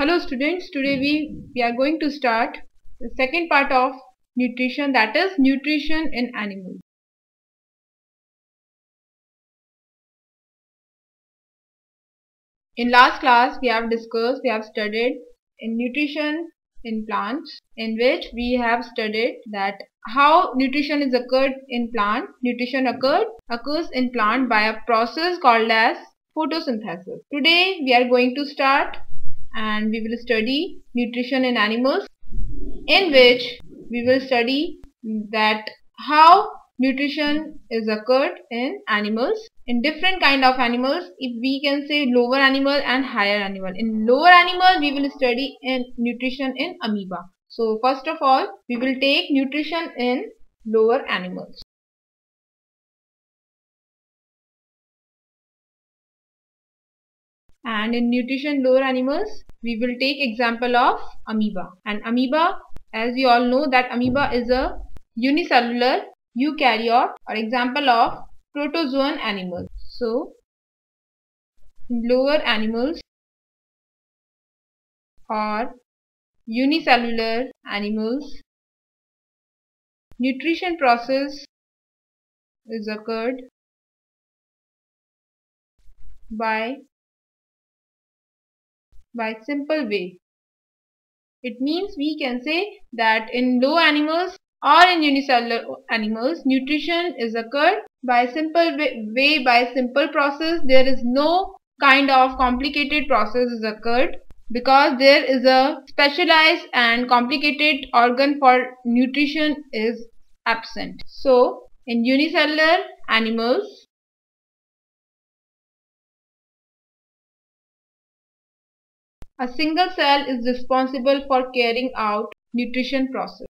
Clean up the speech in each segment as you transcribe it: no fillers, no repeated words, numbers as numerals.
Hello students, today we are going to start the second part of nutrition, that is nutrition in animals. In last class we have studied in nutrition in plants, in which we have studied that how nutrition is occurred in plant. Nutrition occurs in plant by a process called as photosynthesis. Today we are going to start and we will study nutrition in animals, in which we will study that how nutrition is occurred in animals, in different kind of animals. If we can say lower animal and higher animal. In lower animal we will study in nutrition in amoeba. So first of all we will take nutrition in lower animals. And in nutrition lower animals we will take example of amoeba. And amoeba, as we all know, that amoeba is a unicellular eukaryote or example of protozoan animals. So in lower animals or unicellular animals, nutrition process is occurred by simple way. It means we can say that in low animals or in unicellular animals, nutrition is occurred by simple way, by simple process. There is no kind of complicated process is occurred, because there is a specialized and complicated organ for nutrition is absent. So in unicellular animals, a single cell is responsible for carrying out nutrition process.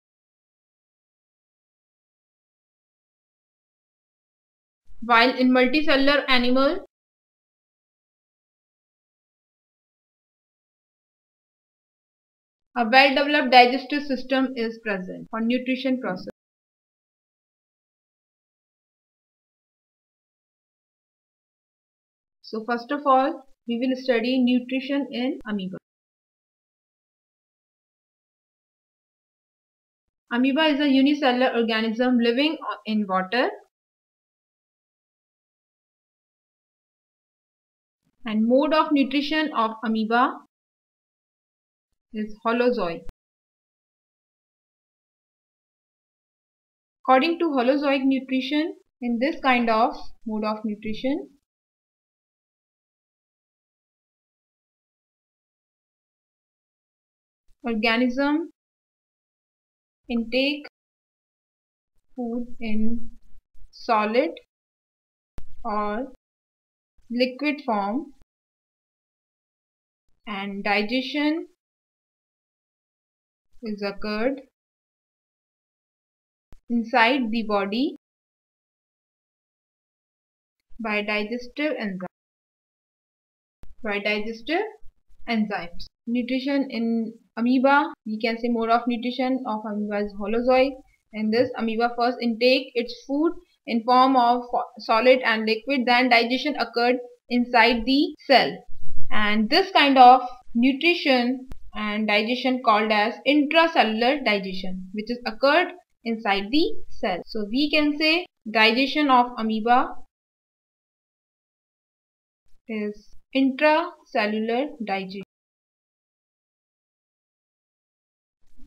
While in multicellular animal, a well-developed digestive system is present for nutrition process. So first of all, we will study nutrition in amoeba. Amoeba is a unicellular organism living in water, and mode of nutrition of amoeba is holozoic. According to holozoic nutrition, in this kind of mode of nutrition, organism intake food in solid or liquid form, and digestion is occurred inside the body by digestive enzymes. Nutrition in amoeba, we can say mode of nutrition of amoeba is holozoic. In this, amoeba first intake its food in form of solid and liquid, then digestion occurred inside the cell, and this kind of nutrition and digestion called as intracellular digestion, which is occurred inside the cell. So we can say digestion of amoeba is intracellular digestion.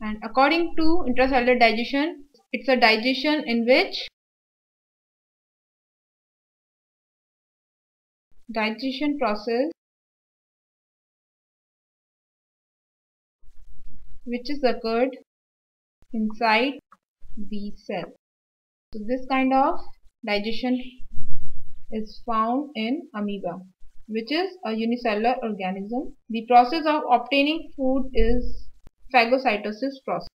And according to intracellular digestion, it's a digestion in which digestion process which is occurred inside the cell. So this kind of digestion is found in amoeba, which is a unicellular organism. The process of obtaining food is phagocytosis process.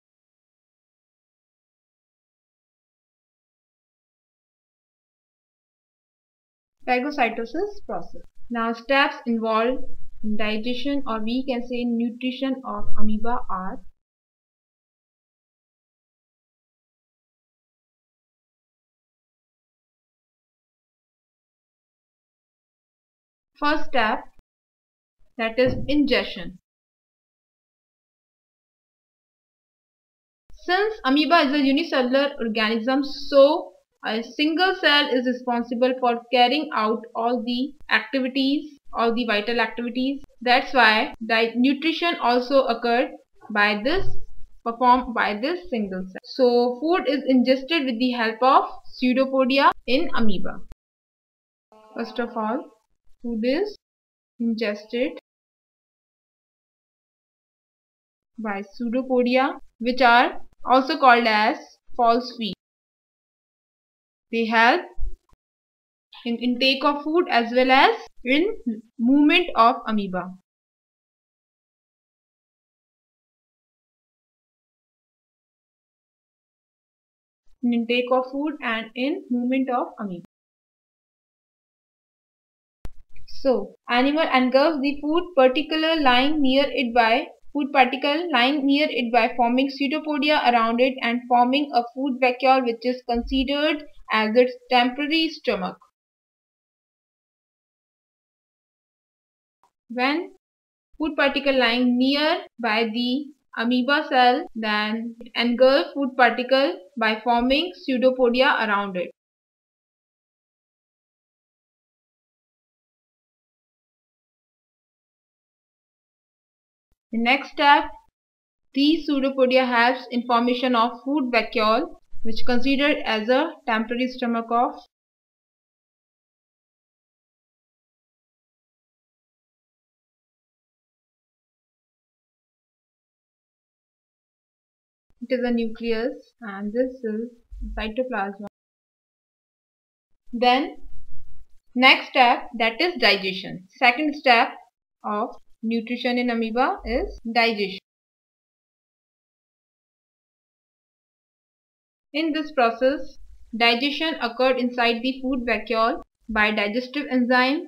Phagocytosis process. Now steps involved in digestion, or we can say nutrition of amoeba are: first step, that is ingestion. Since amoeba is a unicellular organism, so a single cell is responsible for carrying out all the activities, all the vital activities. That's why nutrition also occurred by this, performed by this single cell. So food is ingested with the help of pseudopodia in amoeba. First of all, food is ingested by pseudopodia, which are also called as false feet. They help in intake of food as well as in movement of amoeba. In intake of food and in movement of amoeba. So, animal engulfs the food particle lying near it by forming pseudopodia around it and forming a food vacuole which is considered as its temporary stomach. When food particle lying near by the amoeba cell, then it engulfs food particle by forming pseudopodia around it. The next step, these pseudopodia helps in formation of food vacuole, which considered as a temporary stomach of it is a nucleus and this is cytoplasm. Then next step, that is digestion. Second step of nutrition in amoeba is digestion. In this process, digestion occurred inside the food vacuole by digestive enzyme.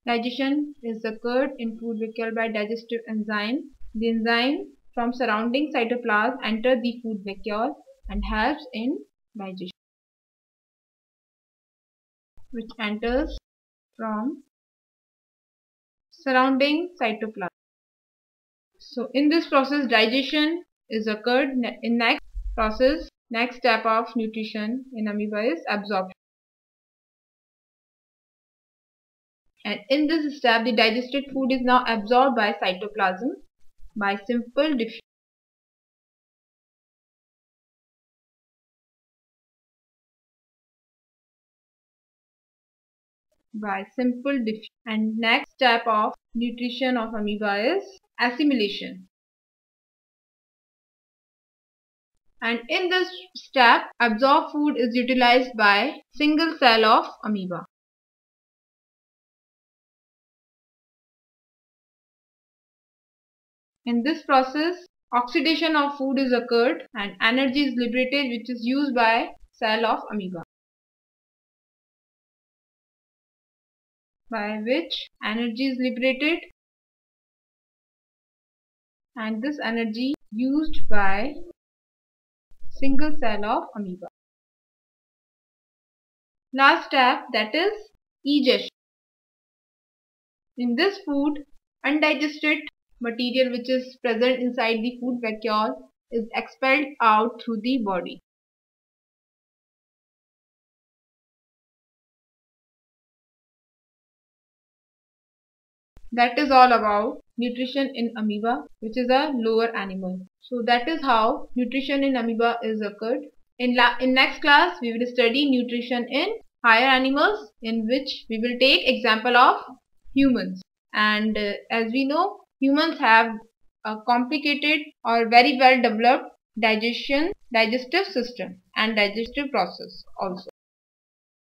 Digestion is occurred in food vacuole by digestive enzyme. The enzyme from surrounding cytoplasm enter the food vacuole and helps in digestion, which enters from surrounding cytoplasm. So in this process, digestion is occurred. In next step of nutrition in amoeba is absorption. And in this step, the digested food is now absorbed by cytoplasm by simple diffusion. And next step of nutrition of amoeba is assimilation. And in this step, absorbed food is utilized by single cell of amoeba. In this process, oxidation of food is occurred and energy is liberated, which is used by cell of amoeba, by which energy is liberated and this energy used by single cell of amoeba. Last step, that is egestion. In this food, undigested material which is present inside the food vacuole is expelled out through the body. That is all about nutrition in amoeba, which is a lower animal. So that is how nutrition in amoeba is occurred. In next class, we will study nutrition in higher animals, in which we will take example of humans. And as we know, humans have a complicated or very well developed digestive system and digestive process also.